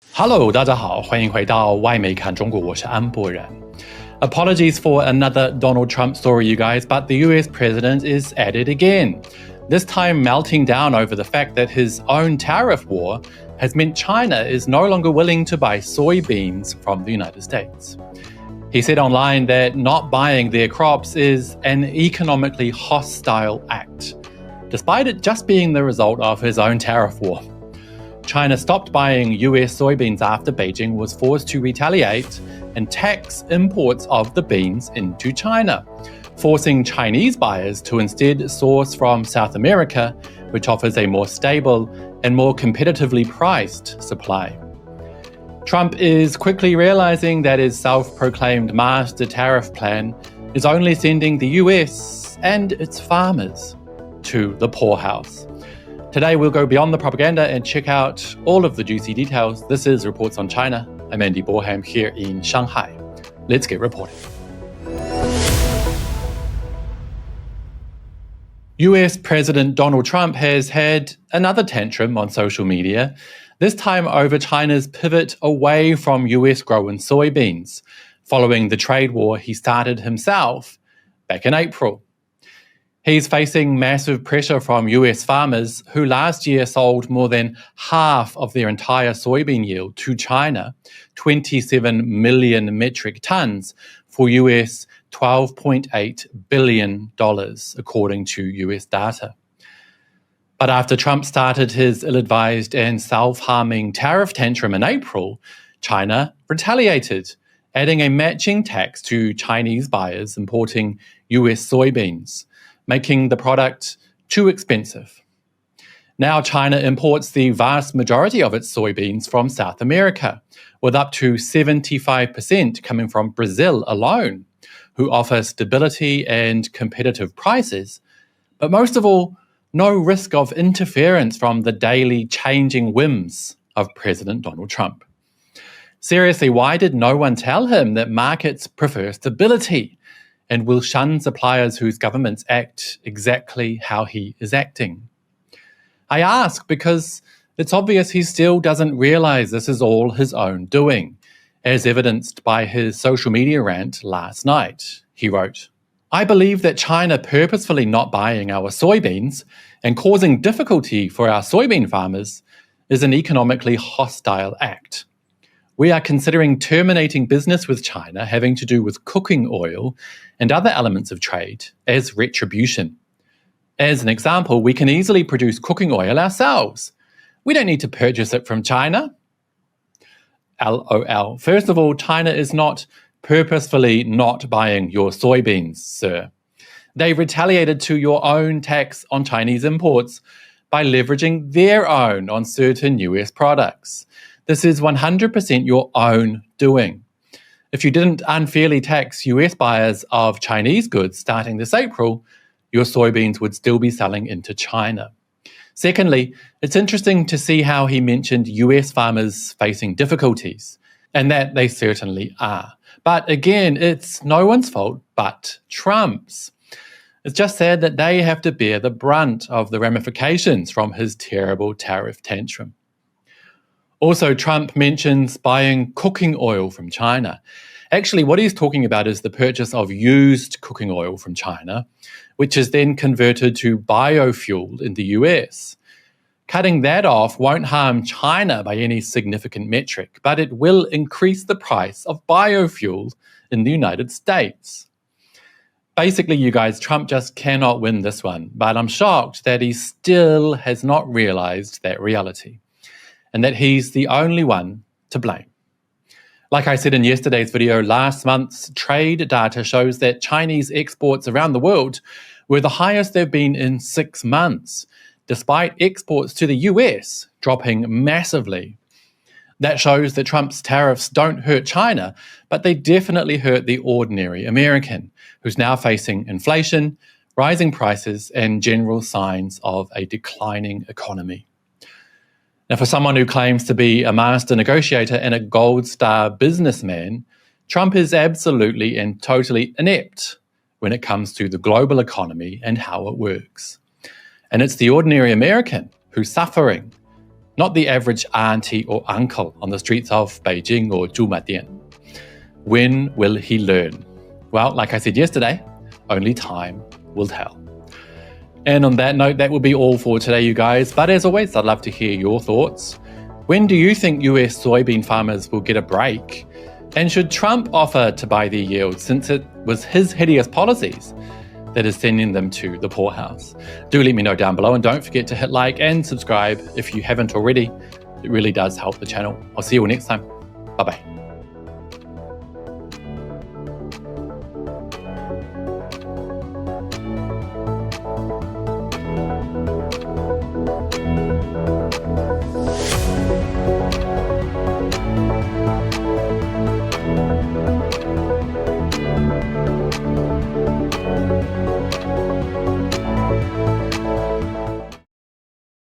Hello， 大家好，欢迎回到外媒看中国，我是安博然。Apologies for another Donald Trump story, you guys, but the US president is at it again. This time melting down over the fact that his own tariff war has meant China is no longer willing to buy soybeans from the United States. He said online that not buying their crops is an economically hostile act, despite it just being the result of his own tariff war. China stopped buying US soybeans after Beijing was forced to retaliate and tax imports of the beans into China, forcing Chinese buyers to instead source from South America, which offers a more stable and more competitively priced supply. Trump is quickly realizing that his self-proclaimed master tariff plan is only sending the US and its farmers to the poorhouse. Today, we'll go beyond the propaganda and check out all of the juicy details. This is Reports on China. I'm Andy Boreham here in Shanghai. Let's get reporting. US President Donald Trump has had another tantrum on social media, this time over China's pivot away from US-grown soybeans, following the trade war he started himself back in April. He's facing massive pressure from US farmers who last year sold more than half of their entire soybean yield to China, 27 million metric tons, for US $12.8 billion, according to US data. But after Trump started his ill-advised and self-harming tariff tantrum in April, China retaliated, adding a matching tax to Chinese buyers importing US soybeans, making the product too expensive. Now China imports the vast majority of its soybeans from South America, with up to 75% coming from Brazil alone, who offer stability and competitive prices, but most of all, no risk of interference from the daily changing whims of President Donald Trump. Seriously, why did no one tell him that markets prefer stability and will shun suppliers whose governments act exactly how he is acting? I ask because it's obvious he still doesn't realize this is all his own doing, as evidenced by his social media rant last night. He wrote, "I believe that China purposefully not buying our soybeans and causing difficulty for our soybean farmers is an economically hostile act. We are considering terminating business with China having to do with cooking oil and other elements of trade as retribution. As an example, we can easily produce cooking oil ourselves. We don't need to purchase it from China." LOL. First of all, China is not purposefully not buying your soybeans, sir. They retaliated to your own tax on Chinese imports by leveraging their own on certain US products. This is 100% your own doing. If you didn't unfairly tax US buyers of Chinese goods starting this April, your soybeans would still be selling into China. Secondly, it's interesting to see how he mentioned US farmers facing difficulties, and that they certainly are. But again, it's no one's fault but Trump's. It's just sad that they have to bear the brunt of the ramifications from his terrible tariff tantrum. Also, Trump mentions buying cooking oil from China. Actually, what he's talking about is the purchase of used cooking oil from China, which is then converted to biofuel in the US. Cutting that off won't harm China by any significant metric, but it will increase the price of biofuel in the United States. Basically, you guys, Trump just cannot win this one, but I'm shocked that he still has not realized that reality, and that he's the only one to blame. Like I said in yesterday's video, last month's trade data shows that Chinese exports around the world were the highest they've been in 6 months, despite exports to the US dropping massively. That shows that Trump's tariffs don't hurt China, but they definitely hurt the ordinary American, who's now facing inflation, rising prices, and general signs of a declining economy. Now, for someone who claims to be a master negotiator and a gold star businessman, Trump is absolutely and totally inept when it comes to the global economy and how it works. And it's the ordinary American who's suffering not the average auntie or uncle on the streets of Beijing or Zhumadian. When will he learn? Well, like I said yesterday, only time will tell. And on that note, that will be all for today, you guys. But as always, I'd love to hear your thoughts. When do you think US soybean farmers will get a break? And should Trump offer to buy their yields, since it was his hideous policies that is sending them to the poorhouse? Do let me know down below, and don't forget to hit like and subscribe if you haven't already. It really does help the channel. I'll see you all next time. Bye-bye.